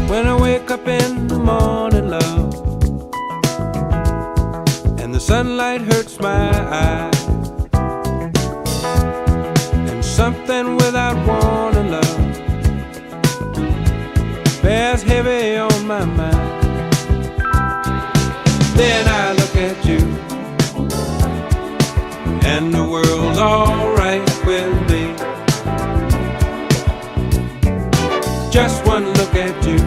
When I wake up in the morning, love, and the sunlight hurts my eyes, and something without warning, love, bears heavy on my mind. Then I look at you, and the world's alright with me. Just one look at you,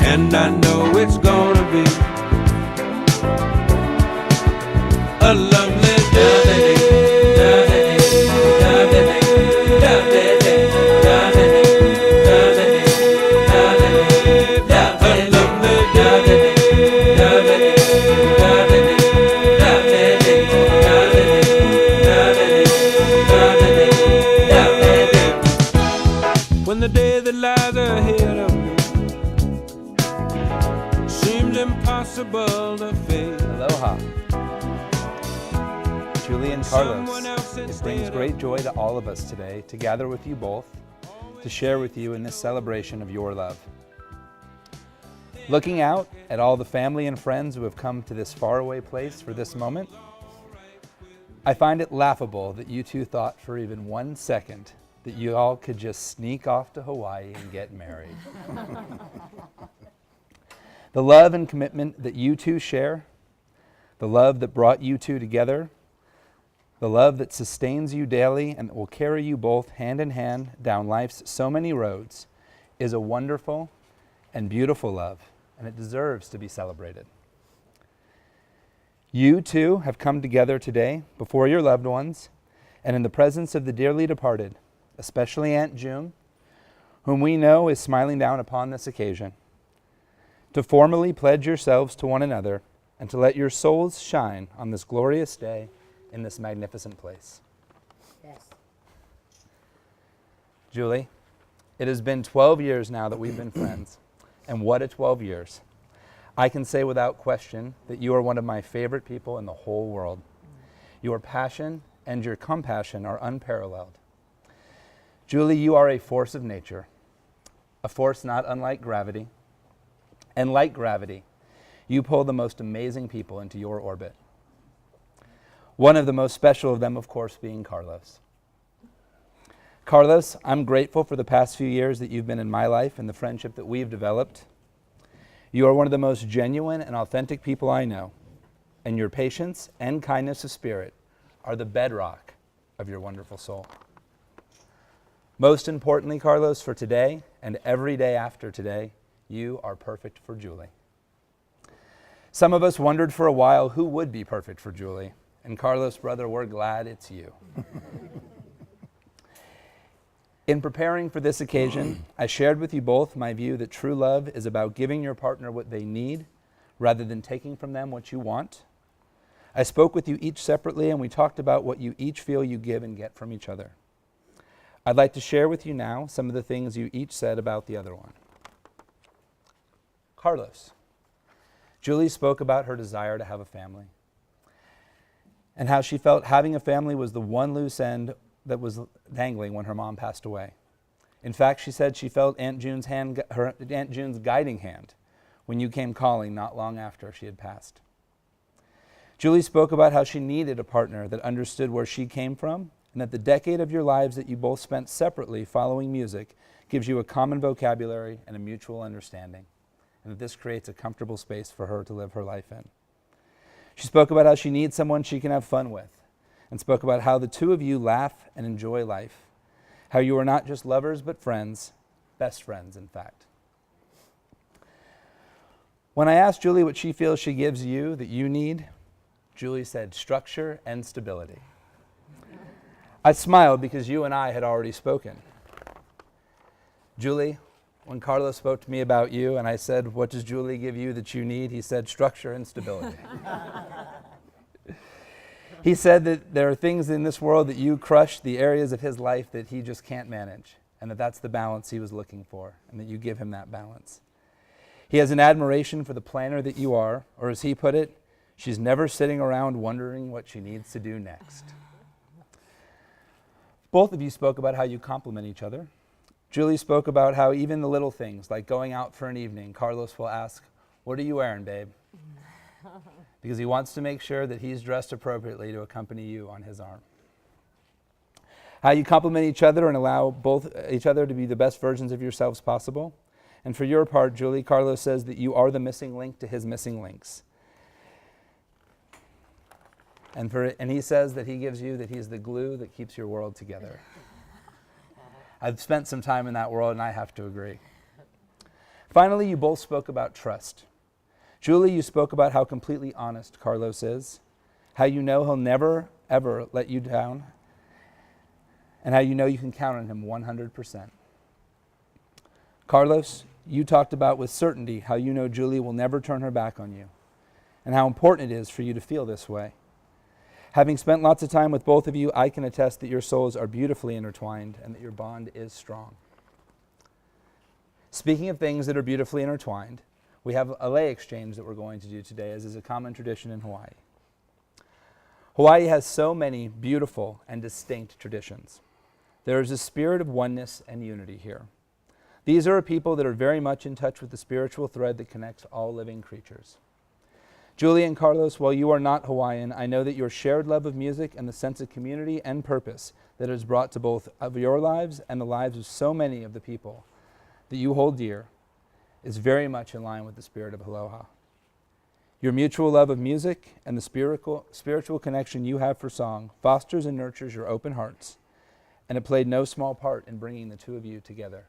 and I know it's gonna be a lovely day. When the day that lies ahead of me seems impossible to face. Aloha. Julei and Carlos, it brings great joy to all of us today to gather with you both, to share with you in this celebration of your love. Looking out at all the family and friends who have come to this faraway place for this moment, I find it laughable that you two thought for even 1 second that you all could just sneak off to Hawaii and get married. The love and commitment that you two share, the love that brought you two together, the love that sustains you daily and that will carry you both hand in hand down life's so many roads, is a wonderful and beautiful love, and it deserves to be celebrated. You two have come together today before your loved ones and in the presence of the dearly departed, especially Aunt June, whom we know is smiling down upon this occasion, to formally pledge yourselves to one another and to let your souls shine on this glorious day in this magnificent place. Yes. Julei, it has been 12 years now that we've been friends, and what a 12 years. I can say without question that you are one of my favorite people in the whole world. Your passion and your compassion are unparalleled. Julei, you are a force of nature, a force not unlike gravity. And like gravity, you pull the most amazing people into your orbit. One of the most special of them, of course, being Carlos. Carlos, I'm grateful for the past few years that you've been in my life and the friendship that we've developed. You are one of the most genuine and authentic people I know, and your patience and kindness of spirit are the bedrock of your wonderful soul. Most importantly, Carlos, for today and every day after today, you are perfect for Julei. Some of us wondered for a while who would be perfect for Julei, and Carlos, brother, we're glad it's you. In preparing for this occasion, I shared with you both my view that true love is about giving your partner what they need rather than taking from them what you want. I spoke with you each separately, and we talked about what you each feel you give and get from each other. I'd like to share with you now some of the things you each said about the other one. Carlos. Julei spoke about her desire to have a family and how she felt having a family was the one loose end that was dangling when her mom passed away. In fact, she said she felt Aunt June's guiding hand when you came calling not long after she had passed. Julei spoke about how she needed a partner that understood where she came from, and that the decade of your lives that you both spent separately following music gives you a common vocabulary and a mutual understanding, and that this creates a comfortable space for her to live her life in. She spoke about how she needs someone she can have fun with, and spoke about how the two of you laugh and enjoy life, how you are not just lovers but friends, best friends in fact. When I asked Julei what she feels she gives you that you need, Julei said structure and stability. I smiled because you and I had already spoken. Julei, when Carlos spoke to me about you and I said, what does Julei give you that you need? He said structure and stability. He said that there are things in this world that you crush the areas of his life that he just can't manage, and that that's the balance he was looking for, and that you give him that balance. He has an admiration for the planner that you are, or as he put it, she's never sitting around wondering what she needs to do next. Both of you spoke about how you complement each other. Julei spoke about how even the little things, like going out for an evening, Carlos will ask, "What are you wearing, babe?" Because he wants to make sure that he's dressed appropriately to accompany you on his arm. How you complement each other and allow both each other to be the best versions of yourselves possible. And for your part, Julei, Carlos says that you are the missing link to his missing links. And he says that he gives you that he's the glue that keeps your world together. I've spent some time in that world, and I have to agree. Finally, you both spoke about trust. Julei, you spoke about how completely honest Carlos is, how you know he'll never, ever let you down, and how you know you can count on him 100%. Carlos, you talked about with certainty how you know Julei will never turn her back on you, and how important it is for you to feel this way. Having spent lots of time with both of you, I can attest that your souls are beautifully intertwined and that your bond is strong. Speaking of things that are beautifully intertwined, we have a lei exchange that we're going to do today, as is a common tradition in Hawaii. Hawaii has so many beautiful and distinct traditions. There is a spirit of oneness and unity here. These are a people that are very much in touch with the spiritual thread that connects all living creatures. Julei and Carlos, while you are not Hawaiian, I know that your shared love of music and the sense of community and purpose that is brought to both of your lives and the lives of so many of the people that you hold dear is very much in line with the spirit of Aloha. Your mutual love of music and the spiritual connection you have for song fosters and nurtures your open hearts, and it played no small part in bringing the two of you together.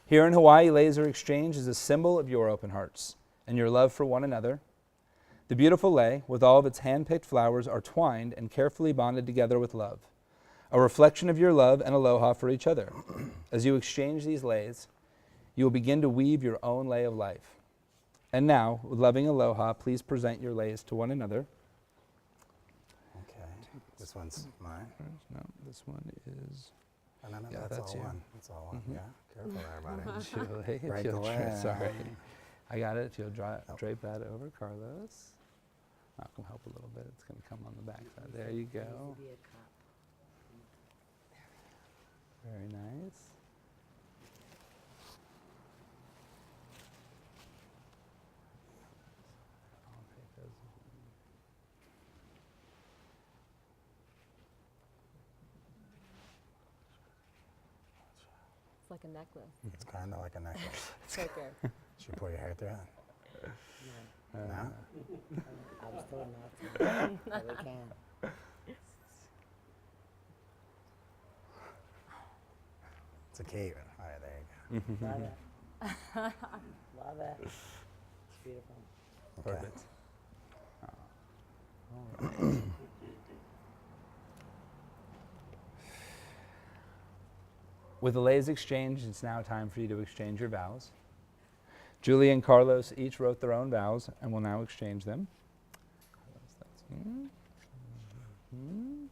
Here in Hawaii, leis are exchanged as a symbol of your open hearts and your love for one another. The beautiful lei, with all of its hand-picked flowers, are twined and carefully bonded together with love, a reflection of your love and aloha for each other. As you exchange these leis, you will begin to weave your own lei of life. And now, with loving aloha, please present your leis to one another. Okay, this one's mine. No, this one is... Oh, no, Yeah, that's that's all you. one. That's all one. Yeah, careful there, buddy. Julei, if Right you'll away. sorry. I got it. If you'll Oh. drape that over, Carlos. Malcolm, help a little bit. It's going to come on the back side. There you go. Very nice. I'll take those. It's like a necklace. It's kind of like a necklace. It's okay. Should you pull your hair through it? No? I was told not to. But we can. It's a cave. All right, there you go. Love it. Love it. It's beautiful. Okay. Perfect. With the leis exchanged, it's now time for you to exchange your vows. Julei and Carlos each wrote their own vows and will now exchange them. Carlos, that's you. Mhm.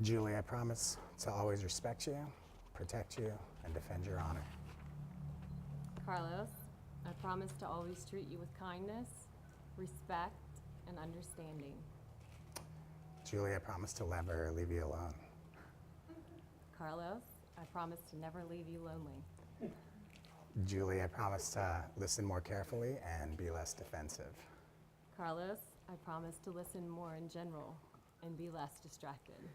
Julei, I promise to always respect you, protect you, and defend your honor. Carlos, I promise to always treat you with kindness, respect, and understanding. Julei, I promise to never leave you alone. Carlos, I promise to never leave you lonely. Julei, I promise to listen more carefully and be less defensive. Carlos, I promise to listen more in general and be less distracted.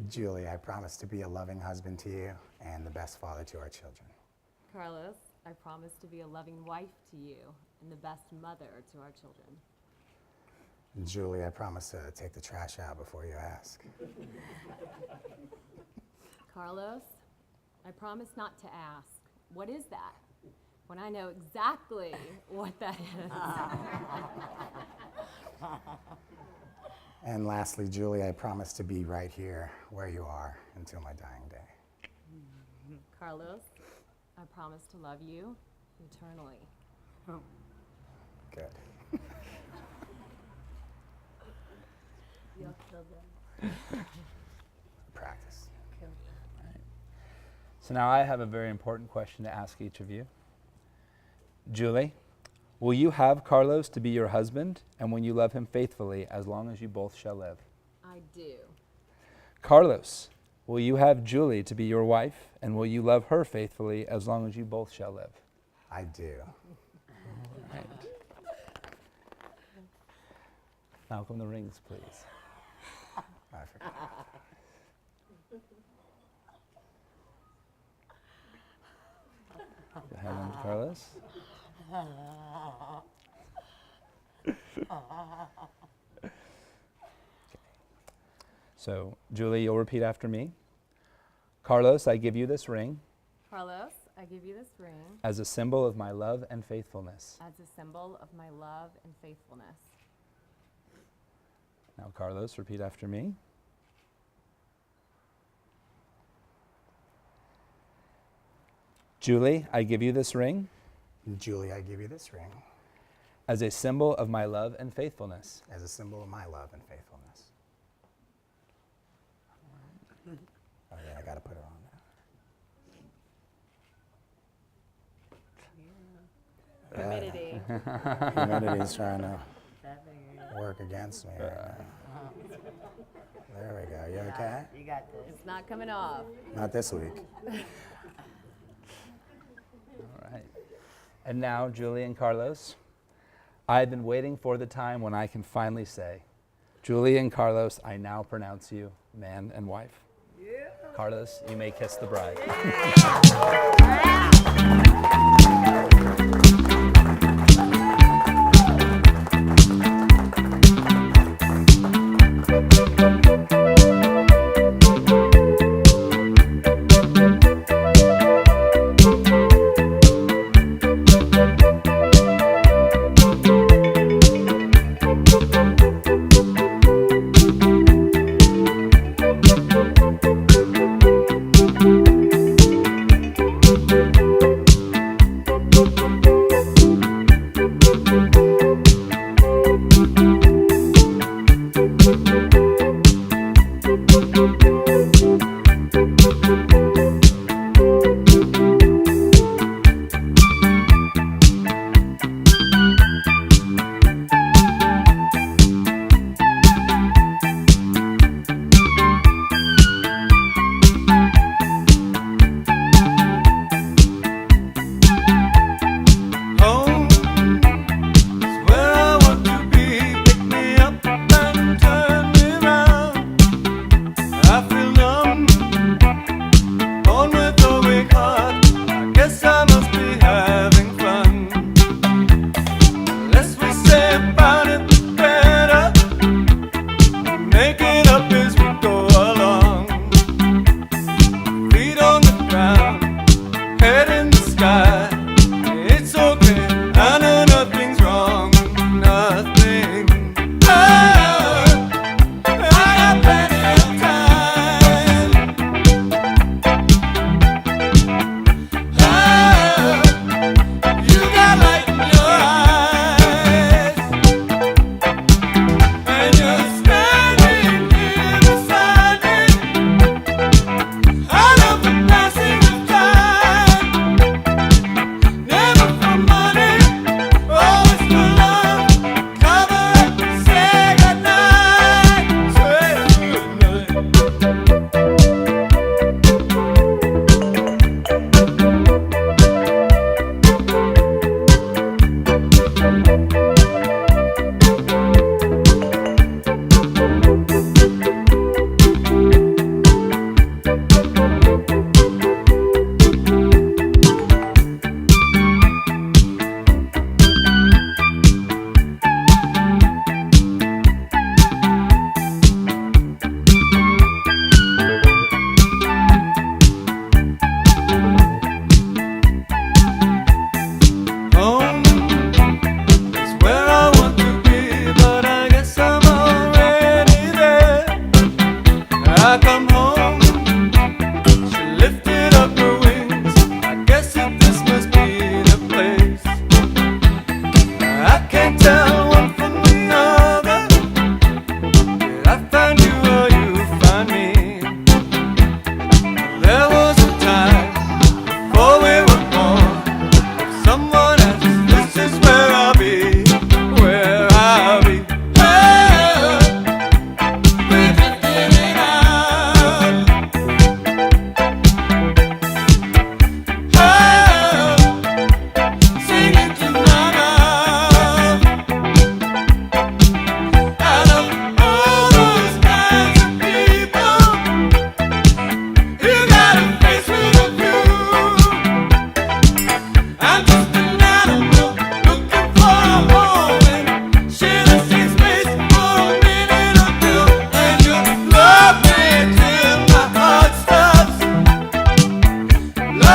Julei, I promise to be a loving husband to you and the best father to our children. Carlos, I promise to be a loving wife to you and the best mother to our children. Julei, I promise to take the trash out before you ask. Carlos, I promise not to ask, what is that? When I know exactly what that is. And lastly, Julie, I promise to be right here where you are until my dying day. Carlos, I promise to love you eternally. Good. You'll kill them. Practice. Kill them. So now I have a very important question to ask each of you. Julei, will you have Carlos to be your husband, and will you love him faithfully as long as you both shall live? I do. Carlos, will you have Julei to be your wife, and will you love her faithfully as long as you both shall live? I do. Right. Now come the rings, please. I forgot. Go ahead, and Carlos. So, Julei, you'll repeat after me. Carlos, I give you this ring Carlos, I give you this ring as a symbol of my love and faithfulness. as a symbol of my love and faithfulness. Now, Carlos, repeat after me. Julei, I give you this ring Julie, I give you this ring as a symbol of my love and faithfulness. as a symbol of my love and faithfulness. Oh yeah, I gotta put her on now. Humidity. Humidity's trying to That figure. work against me right now. There we go. You okay? You got this. It's not coming off. Not this week. All right. And now, Julei and Carlos, I've been waiting for the time when I can finally say, Julei and Carlos, I now pronounce you man and wife. Yeah. Carlos, you may kiss the bride.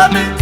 love me